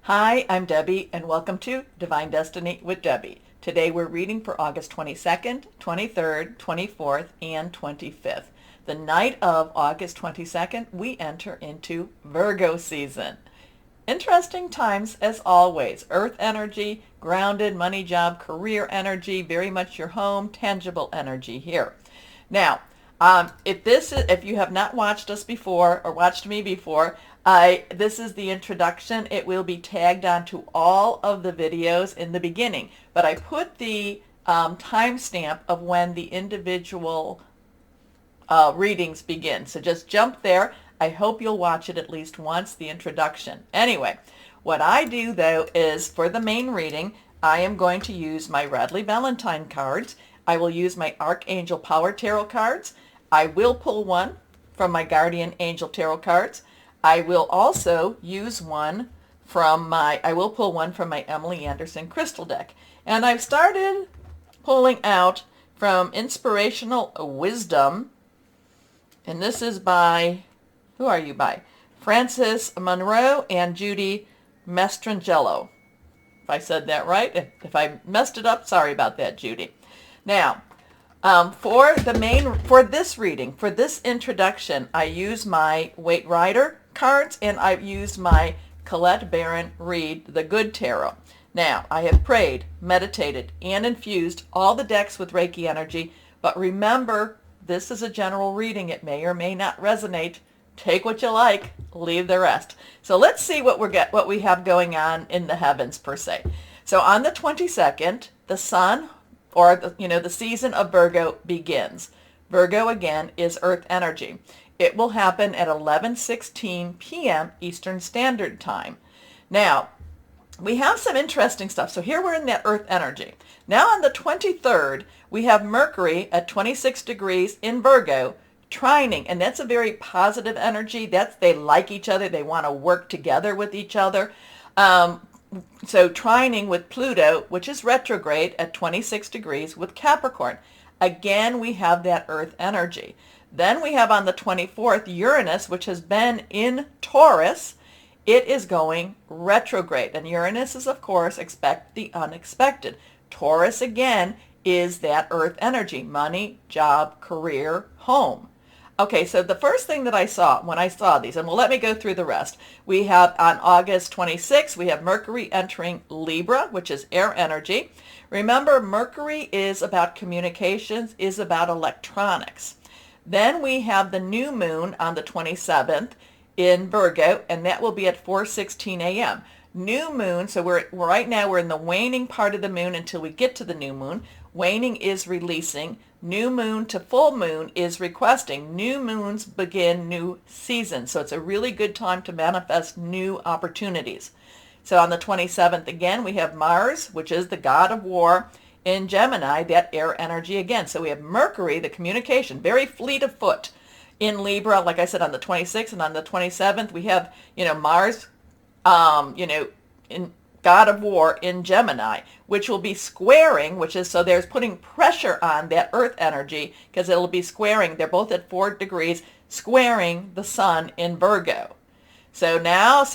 Hi, I'm Debbie, and welcome to Divine Destiny with Debbie. Today we're reading for August 22nd, 23rd, 24th, and 25th. The night of August 22nd, we enter into Virgo season. Interesting times as always. Earth energy, grounded, money, job, career energy, very much your home, tangible energy here. Now, if you have not watched us before or watched me before, this is the introduction. It will be tagged onto all of the videos in the beginning, but I put the timestamp of when the individual readings begin. So just jump there. I hope you'll watch it at least once, the introduction. Anyway, what I do though is for the main reading, I am going to use my Radley Valentine cards. I will use my Archangel Power Tarot cards. I will pull one from my Guardian Angel Tarot cards. I will also use one I will pull one from my Emily Anderson Crystal deck. And I've started pulling out from Inspirational Wisdom. And this is by, who are you by? Frances Monroe and Judy Mastrangelo. If I said that right. If I messed it up, sorry about that, Judy. Now, for this reading, for this introduction, I use my Waite Rider cards and I've used my Colette Baron Reed The Good Tarot. Now, I have prayed, meditated, and infused all the decks with Reiki energy, but remember, this is a general reading. It may or may not resonate. Take what you like, leave the rest. So let's see what we have going on in the heavens per se. So on the 22nd, the sun, or the season of Virgo begins. Virgo again is earth energy. It will happen at 11:16 p.m. Eastern Standard Time. Now, we have some interesting stuff. So here we're in that earth energy. Now on the 23rd, we have Mercury at 26 degrees in Virgo, trining, and that's a very positive energy. They like each other. They want to work together with each other. So trining with Pluto, which is retrograde at 26 degrees with Capricorn. Again, we have that earth energy. Then we have on the 24th Uranus, which has been in Taurus. It is going retrograde. And Uranus is, of course, expect the unexpected. Taurus, again, is that earth energy. Money, job, career, home. Okay, so the first thing that I saw when I saw these, and well, let me go through the rest. We have on August 26th, we have Mercury entering Libra, which is air energy. Remember, Mercury is about communications, is about electronics. Then we have the new moon on the 27th in Virgo, and that will be at 4:16 a.m. New moon, so right now we're in the waning part of the moon until we get to the new moon. Waning is releasing. New moon to full moon is requesting. New moons begin new seasons. So it's a really good time to manifest new opportunities. So on the 27th, again, we have Mars, which is the god of war, in Gemini, that air energy again. So we have Mercury, the communication, very fleet of foot in Libra, like I said, on the 26th, and on the 27th, we have, Mars, in God of War in Gemini, which will be squaring, so there's putting pressure on that earth energy because it'll be squaring. They're both at 4 degrees, squaring the sun in Virgo. So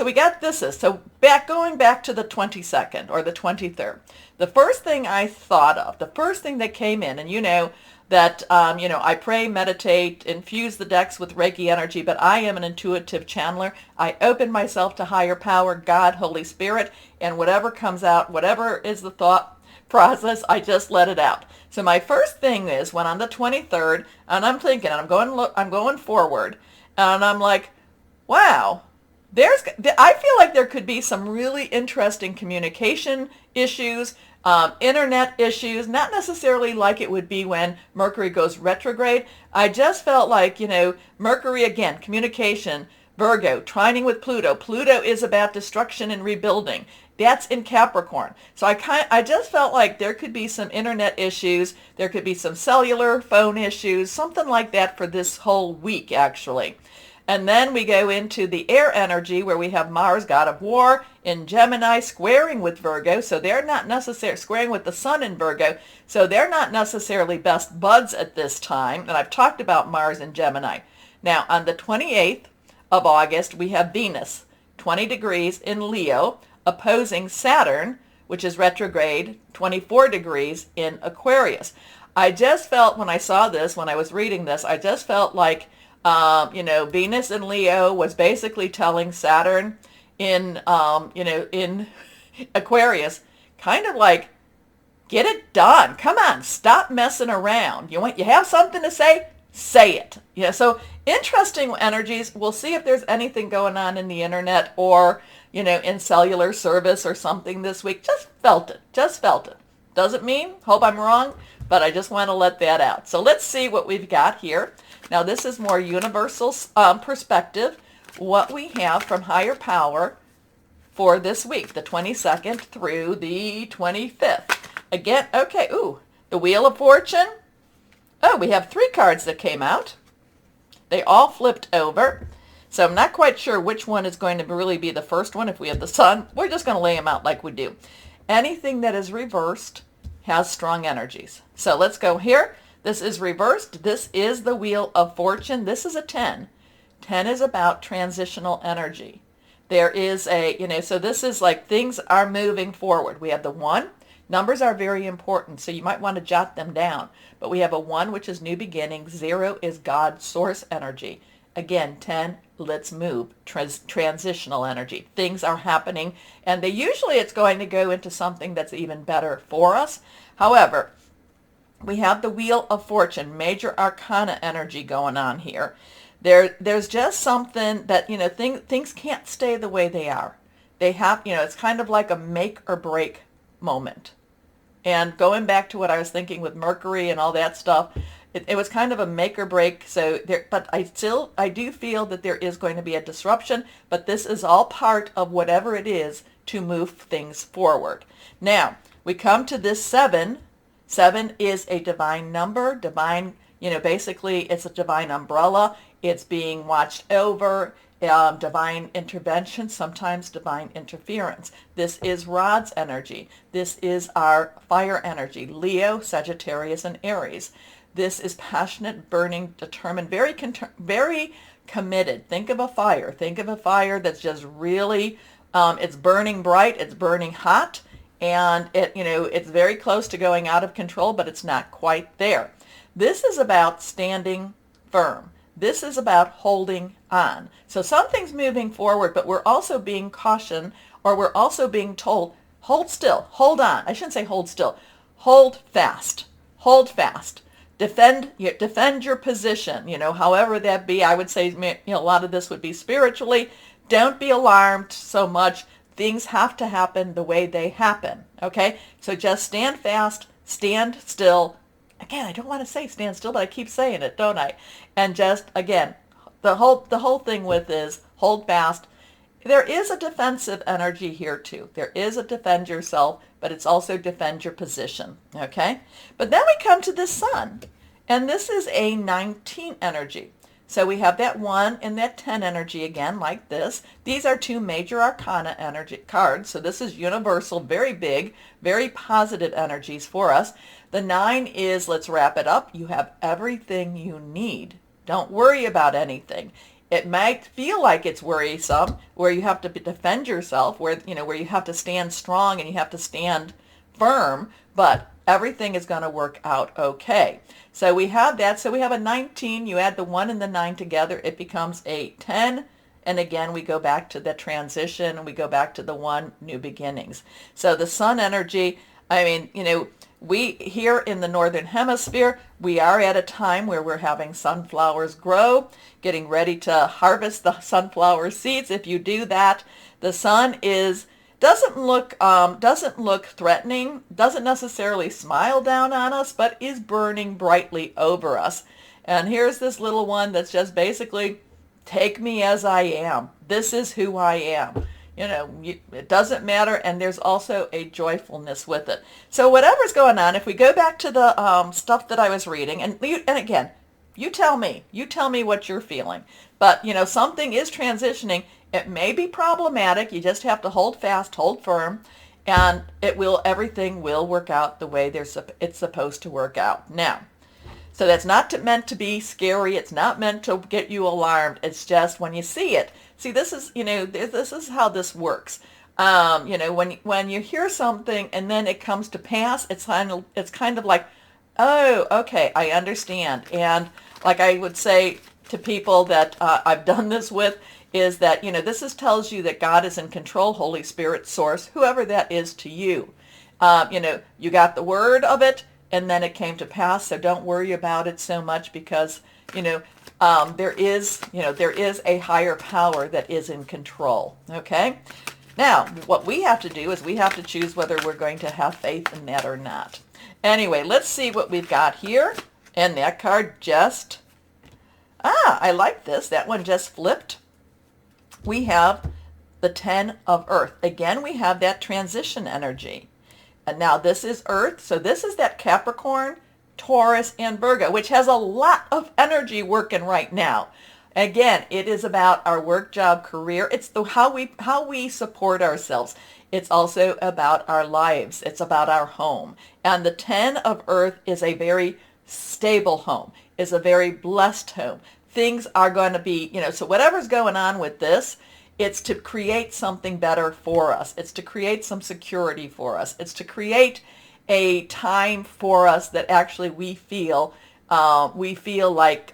we got this. So going back to the 22nd or the 23rd, the first thing I thought of, the first thing that came in, and that, I pray, meditate, infuse the decks with Reiki energy, but I am an intuitive channeler. I open myself to higher power, God, Holy Spirit, and whatever comes out, whatever is the thought process, I just let it out. So my first thing is when on the 23rd, and I'm thinking, and I'm going forward, and I'm like, wow, I feel like there could be some really interesting communication issues, internet issues, not necessarily like it would be when Mercury goes retrograde. I just felt like, Mercury again, communication, Virgo, trining with Pluto. Pluto is about destruction and rebuilding. That's in Capricorn. So I just felt like there could be some internet issues. There could be some cellular phone issues, something like that for this whole week, actually. And then we go into the air energy where we have Mars, god of war, in Gemini, squaring with Virgo. So they're not necessarily squaring with the sun in Virgo. So they're not necessarily best buds at this time. And I've talked about Mars in Gemini. Now, on the 28th of August, we have Venus 20 degrees in Leo, opposing Saturn, which is retrograde, 24 degrees in Aquarius. I just felt when I saw this, when I was reading this, I just felt like, Venus in Leo was basically telling Saturn in Aquarius, kind of like, get it done. Come on, stop messing around. You have something to say? Say it. Yeah, so interesting energies. We'll see if there's anything going on in the internet or, in cellular service or something this week. Just felt it. Doesn't mean, hope I'm wrong, but I just want to let that out. So let's see what we've got here. Now this is more universal perspective, what we have from higher power for this week, the 22nd through the 25th. Again, okay, the Wheel of Fortune. Oh, we have 3 cards that came out. They all flipped over. So I'm not quite sure which one is going to really be the first one. If we have the Sun, we're just going to lay them out like we do. Anything that is reversed has strong energies. So let's go here. This is reversed. This is the Wheel of Fortune. This is a 10. 10 is about transitional energy. There is so this is like things are moving forward. We have the 1. Numbers are very important, so you might want to jot them down. But we have a 1, which is new beginnings. 0 is God source energy. Again, 10, let's move. Transitional energy. Things are happening, and it's going to go into something that's even better for us. However, we have the Wheel of Fortune, major arcana energy going on here. There's just something that, things can't stay the way they are. They have, it's kind of like a make or break moment. And going back to what I was thinking with Mercury and all that stuff, it was kind of a make or break. But I do feel that there is going to be a disruption, but this is all part of whatever it is to move things forward. Now, we come to this 7. 7 is a divine number, basically it's a divine umbrella. It's being watched over, divine intervention, sometimes divine interference. This is Rod's energy. This is our fire energy, Leo, Sagittarius, and Aries. This is passionate, burning, determined, very committed. Think of a fire. Think of a fire that's just really, it's burning bright, it's burning hot, and it's very close to going out of control, but it's not quite there. This is about standing firm. This is about holding on. So something's moving forward, but we're also being cautioned, or we're also being told, hold still, hold on. I shouldn't say hold still. Hold fast. Hold fast. Defend your position, however that be. I would say, a lot of this would be spiritually. Don't be alarmed so much. Things have to happen the way they happen, okay? So just stand fast, stand still. Again, I don't want to say stand still, but I keep saying it, don't I? And just, again, the whole thing with is hold fast. There is a defensive energy here too. There is a defend yourself, but it's also defend your position, okay? But then we come to the Sun, and this is a 19 energy. So we have that 1 and that 10 energy again, like this. These are 2 major arcana energy cards. So this is universal, very big, very positive energies for us. The 9 is, let's wrap it up. You have everything you need. Don't worry about anything. It might feel like it's worrisome, where you have to defend yourself, where you have to stand strong and you have to stand firm, but everything is going to work out okay. So we have that. So we have a 19. You add the 1 and the 9 together, it becomes a 10. And again, we go back to the transition, and we go back to the 1, new beginnings. So the Sun energy, we here in the Northern Hemisphere, we are at a time where we're having sunflowers grow, getting ready to harvest the sunflower seeds. If you do that, the Sun doesn't look threatening, doesn't necessarily smile down on us, but is burning brightly over us. And here's this little one that's just basically, take me as I am. This is who I am. It doesn't matter, and there's also a joyfulness with it. So whatever's going on, if we go back to the stuff that I was reading, and again, you tell me what you're feeling. But, something is transitioning. It may be problematic. You just have to hold fast, hold firm, and everything will work out the way it's supposed to work out. Now, so that's not meant to be scary. It's not meant to get you alarmed. It's just when you see it, see, this is, this is how this works. When you hear something and then it comes to pass, it's kind of like, oh, okay, I understand. And like I would say to people that I've done this with, is that, tells you that God is in control, Holy Spirit, Source, whoever that is to you. You got the word of it, and then it came to pass. So don't worry about it so much, because, there is a higher power that is in control. Okay. Now, what we have to do is we have to choose whether we're going to have faith in that or not. Anyway, let's see what we've got here. And that card just, I like this. That one just flipped. We have the 10 of Earth. Again, we have that transition energy. And now this is Earth. So this is that Capricorn, Taurus, and Virgo, which has a lot of energy working right now. Again, it is about our work, job, career. It's how we support ourselves. It's also about our lives. It's about our home. And the 10 of Earth is a very stable home, is a very blessed home. Things are going to be, so whatever's going on with this, it's to create something better for us. It's to create some security for us. It's to create a time for us that actually we feel like,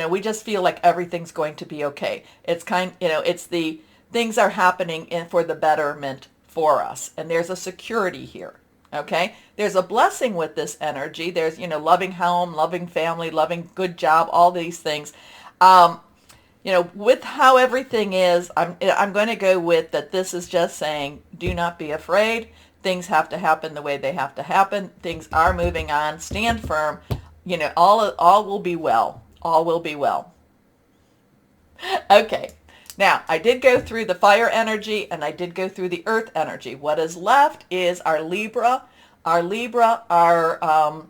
we just feel like everything's going to be okay. It's the things are happening for the betterment for us. And there's a security here. Okay. There's a blessing with this energy. There's, loving home, loving family, loving good job, all these things. With how everything is, I'm going to go with that. This is just saying, do not be afraid. Things have to happen the way they have to happen. Things are moving on. Stand firm. All will be well. All will be well. Okay. Now, I did go through the fire energy and I did go through the earth energy. What is left is our Libra, our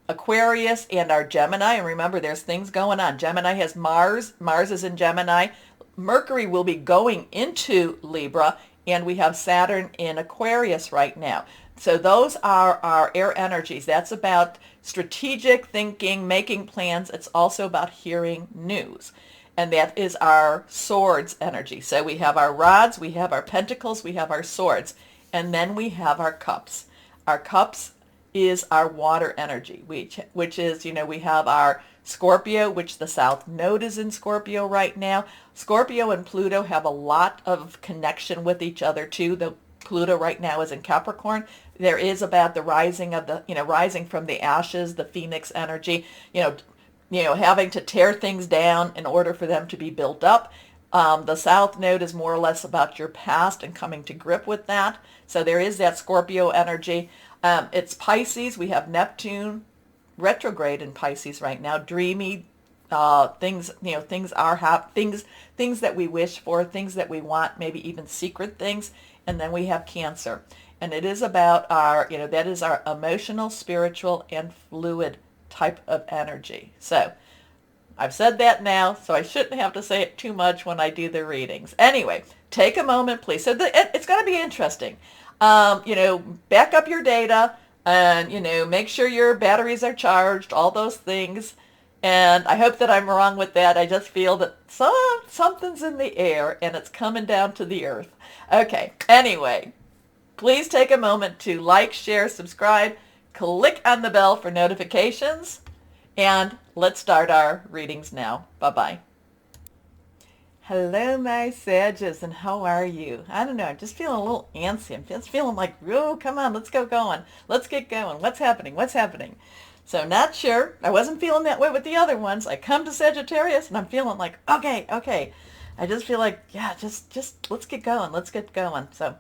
Aquarius, and our Gemini. And remember, there's things going on. Gemini has Mars. Mars is in Gemini. Mercury will be going into Libra, and we have Saturn in Aquarius right now. So those are our air energies. That's about strategic thinking, making plans. It's also about hearing news. And that is our swords energy. So we have our rods, we have our pentacles, we have our swords, and then we have our cups. Our cups is our water energy, which is, we have our Scorpio, which the South Node is in Scorpio right now. Scorpio and Pluto have a lot of connection with each other too. The Pluto right now is in Capricorn. There is about the rising of the, rising from the ashes, the phoenix energy, having to tear things down in order for them to be built up. The South Node is more or less about your past and coming to grip with that. So there is that Scorpio energy. It's Pisces. We have Neptune retrograde in Pisces right now. Dreamy things, things that we wish for, things that we want, maybe even secret things. And then we have Cancer. And it is about our, that is our emotional, spiritual, and fluid type of energy. So I've said that now, so I shouldn't have to say it too much when I do the readings. Anyway, take a moment, please. So it's going to be interesting. Back up your data and, make sure your batteries are charged, all those things. And I hope that I'm wrong with that. I just feel that something's in the air and it's coming down to the earth. Okay, anyway, please take a moment to like, share, subscribe, click on the bell for notifications, and let's start our readings now. Bye-bye. Hello, my Sagittarius, and how are you? I don't know, I'm just feeling a little antsy. I'm just feeling like, oh, come on, let's get going. Let's get going. What's happening? What's happening? So not sure. I wasn't feeling that way with the other ones. I come to Sagittarius, and I'm feeling like, okay. I just feel like, yeah, just let's get going. Let's get going. So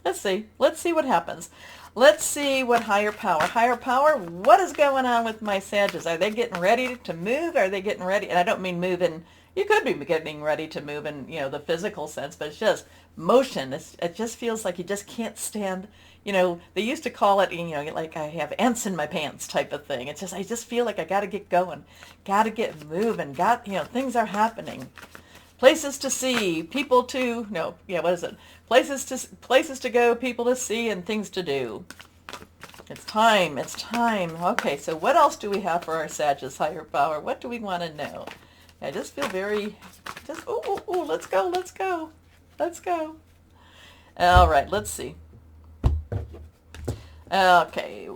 let's see. Let's see what happens. Let's see what higher power, what is going on with my Sagittarius? Are they getting ready to move? Are they getting ready? And I don't mean moving. You could be getting ready to move in, the physical sense, but it's just motion. It just feels like you just can't stand, they used to call it, like I have ants in my pants type of thing. It's just, I just feel like I got to get going, got to get moving, things are happening. Places to see, people to, what is it? Places to go, people to see, and things to do. It's time. Okay, so what else do we have for our Sagittarius higher power? What do we want to know? I just feel very, just, ooh, let's go, let's go, let's go. All right, let's see. Okay,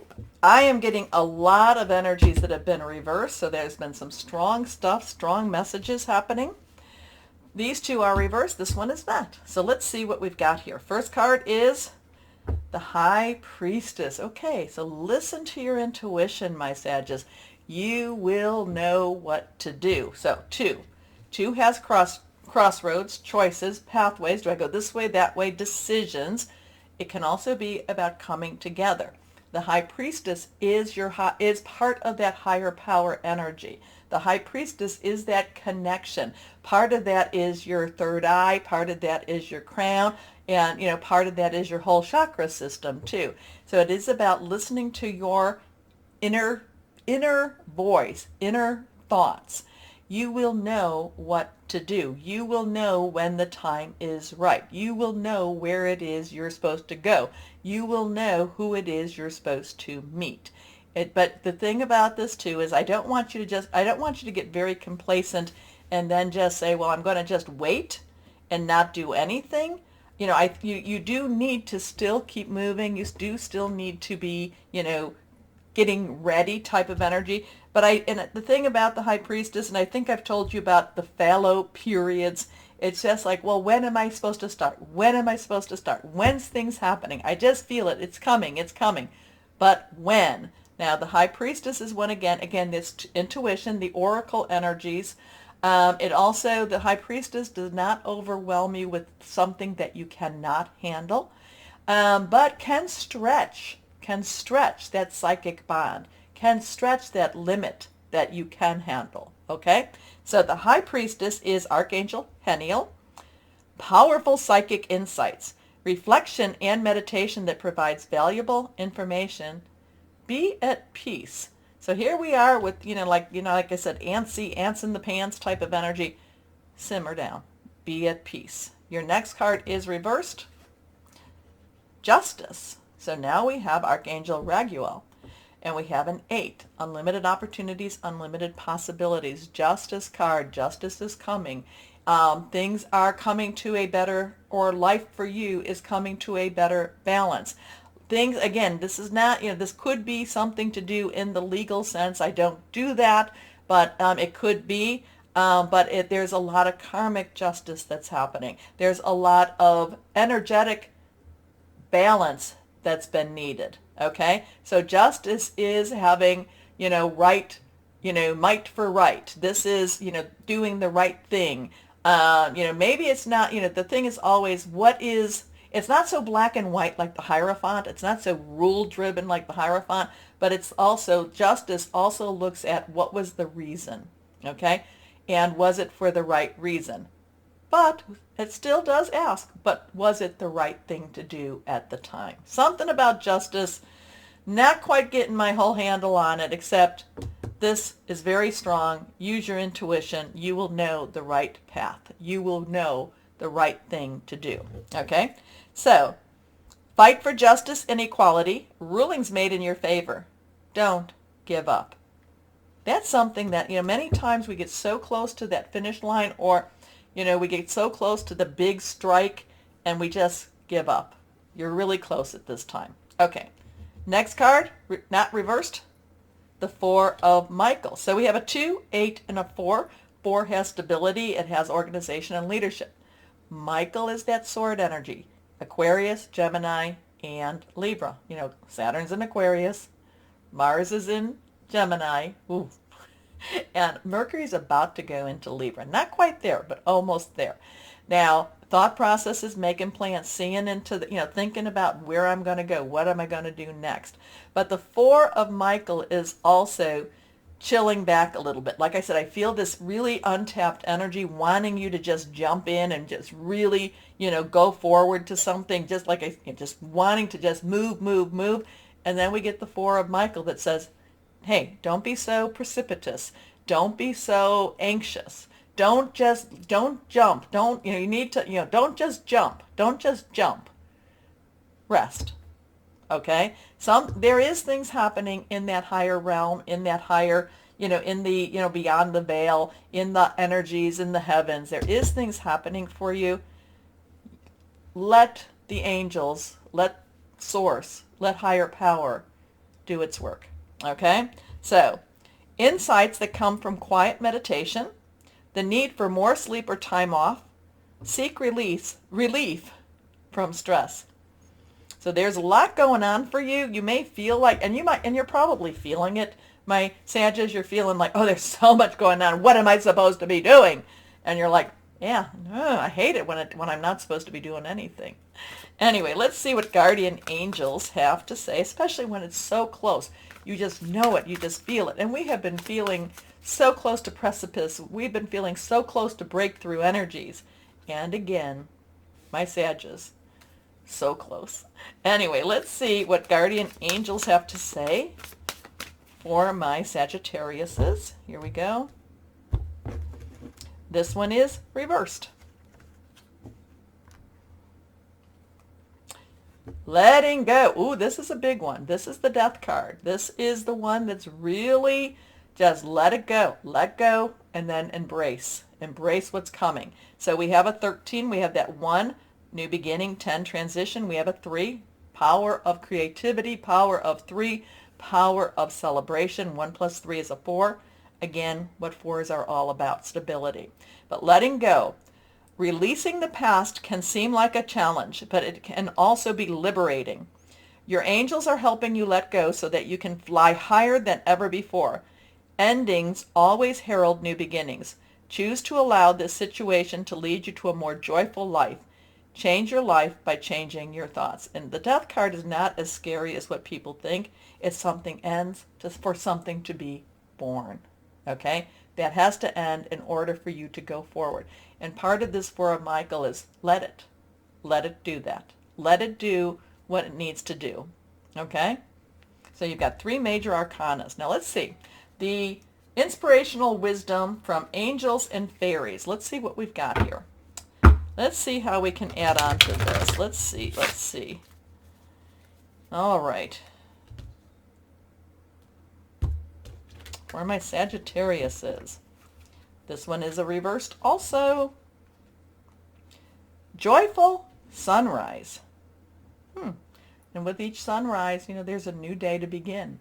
I am getting a lot of energies that have been reversed, so there's been some strong stuff, strong messages happening. These two are reversed, this one is not. So let's see what we've got here. First card is the High Priestess. Okay, so listen to your intuition, my Sagittarius. You will know what to do. So two has crossroads, choices, pathways. Do I go this way, that way, decisions. It can also be about coming together. The High Priestess is part of that higher power energy. The High Priestess is that connection. Part of that is your third eye, part of that is your crown, and part of that is your whole chakra system too. So it is about listening to your inner voice, inner thoughts. You will know what to do. You will know when the time is right. You will know where it is you're supposed to go. You will know who it is you're supposed to meet. But the thing about this too is I don't want you to get very complacent and then just say, well, I'm going to just wait and not do anything. You do need to still keep moving. You do still need to be, getting ready type of energy. But and the thing about the High Priestess, and I think I've told you about the fallow periods, it's just like, well, when am I supposed to start? When am I supposed to start? When's things happening? I just feel it. It's coming. It's coming. But when? Now, the High Priestess is one again, this intuition, the oracle energies. The High Priestess does not overwhelm you with something that you cannot handle, but can stretch that psychic bond, can stretch that limit that you can handle, okay? So the High Priestess is Archangel Heniel, powerful psychic insights, reflection and meditation that provides valuable information. Be at peace. So here we are with, like I said, ants in the pants type of energy. Simmer down. Be at peace. Your next card is reversed. Justice. So now we have Archangel Raguel. And we have an 8. Unlimited opportunities, unlimited possibilities. Justice card. Justice is coming. Things are coming to a better, or life for you is coming to a better balance. Things, again, this is not, this could be something to do in the legal sense. I don't do that, but it could be. There's a lot of karmic justice that's happening. There's a lot of energetic balance that's been needed. Okay, so justice is having, might for right. This is, doing the right thing. Maybe it's not, the thing is always it's not so black and white like the Hierophant. It's not so rule-driven like the Hierophant, but it's also, justice also looks at what was the reason, okay? And was it for the right reason? But it still does ask, but was it the right thing to do at the time? Something about justice, not quite getting my whole handle on it, except this is very strong. Use your intuition. You will know the right path. You will know the right thing to do, okay? So, fight for justice and equality. Rulings made in your favor. Don't give up. That's something that, many times we get so close to that finish line, or, we get so close to the big strike and we just give up. You're really close at this time. Okay. Next card, not reversed, the 4 of Michael. So we have a 2, 8, and a 4. 4 has stability. It has organization and leadership. Michael is that sword energy. Aquarius, Gemini, and Libra. Saturn's in Aquarius. Mars is in Gemini. Ooh. And Mercury's about to go into Libra. Not quite there, but almost there. Now, thought processes, making plans, seeing into the, thinking about where I'm going to go. What am I going to do next? But the 4 of Michael is also chilling back a little bit. Like I said, I feel this really untapped energy wanting you to just jump in and just really, go forward to something, just wanting to just move. And then we get the 4 of Michael that says, hey, don't be so precipitous. Don't be so anxious. Don't jump. You need to, don't just jump. Don't just jump. Rest. Okay? There is things happening in that higher realm, in that higher, in the, beyond the veil, in the energies, in the heavens. There is things happening for you. Let the angels, let source, let higher power do its work. Okay? So, insights that come from quiet meditation, the need for more sleep or time off, seek relief from stress. So there's a lot going on for you. You may feel like, and you're probably feeling it, my Sagittarius, you're feeling like, oh, there's so much going on. What am I supposed to be doing? And you're like, yeah, no, I hate it when I'm not supposed to be doing anything. Anyway, let's see what guardian angels have to say, especially when it's so close. You just know it. You just feel it. And we have been feeling so close to precipice. We've been feeling so close to breakthrough energies. And again, my Sagittarius, so close. Anyway, let's see what guardian angels have to say for my Sagittariuses. Here we go. This one is reversed. Letting go. Ooh, this is a big one. This is the death card. This is the one that's really just let it go. Let go and then embrace. Embrace what's coming. So we have a 13. We have that 1, new beginning, 10, transition. We have a 3, power of creativity, power of 3, power of celebration. 1 plus 3 is a 4. Again, what 4s are all about, stability. But letting go. Releasing the past can seem like a challenge, but it can also be liberating. Your angels are helping you let go so that you can fly higher than ever before. Endings always herald new beginnings. Choose to allow this situation to lead you to a more joyful life. Change your life by changing your thoughts. And the death card is not as scary as what people think. It's something ends just for something to be born. Okay? That has to end in order for you to go forward. And part of this for Michael is let it. Let it do that. Let it do what it needs to do. Okay? So you've got 3 major arcanas. Now let's see. The inspirational wisdom from angels and fairies. Let's see what we've got here. Let's see how we can add on to this. Let's see. All right. Where my Sagittarius is. This one is a reversed also. Joyful sunrise. And with each sunrise, there's a new day to begin.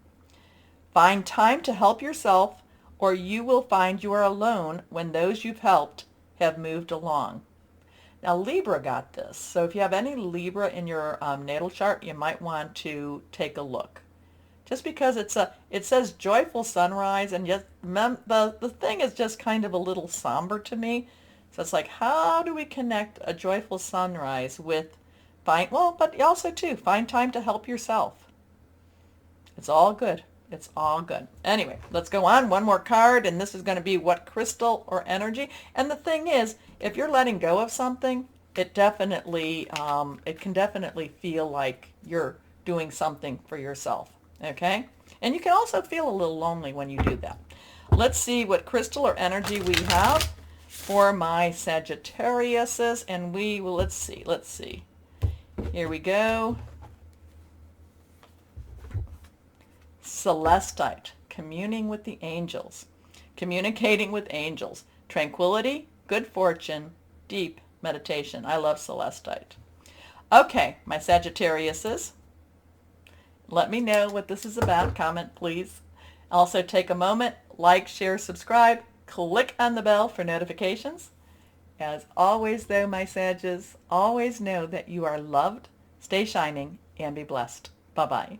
Find time to help yourself, or you will find you are alone when those you've helped have moved along. Now, Libra got this. So if you have any Libra in your natal chart, you might want to take a look. Just because it says joyful sunrise, and yet the thing is just kind of a little somber to me. So it's like, how do we connect a joyful sunrise with but also too, find time to help yourself. It's all good. It's all good. Anyway, let's go on. One more card, and this is going to be what crystal or energy. And the thing is, if you're letting go of something, it can definitely feel like you're doing something for yourself. Okay? And you can also feel a little lonely when you do that. Let's see what crystal or energy we have for my Sagittariuses. And let's see. Here we go. Celestite, communing with the angels. Communicating with angels. Tranquility, good fortune, deep meditation. I love Celestite. Okay, my Sagittariuses. Let me know what this is about. Comment, please. Also, take a moment, like, share, subscribe. Click on the bell for notifications. As always, though, my Sagittarius, always know that you are loved. Stay shining and be blessed. Bye-bye.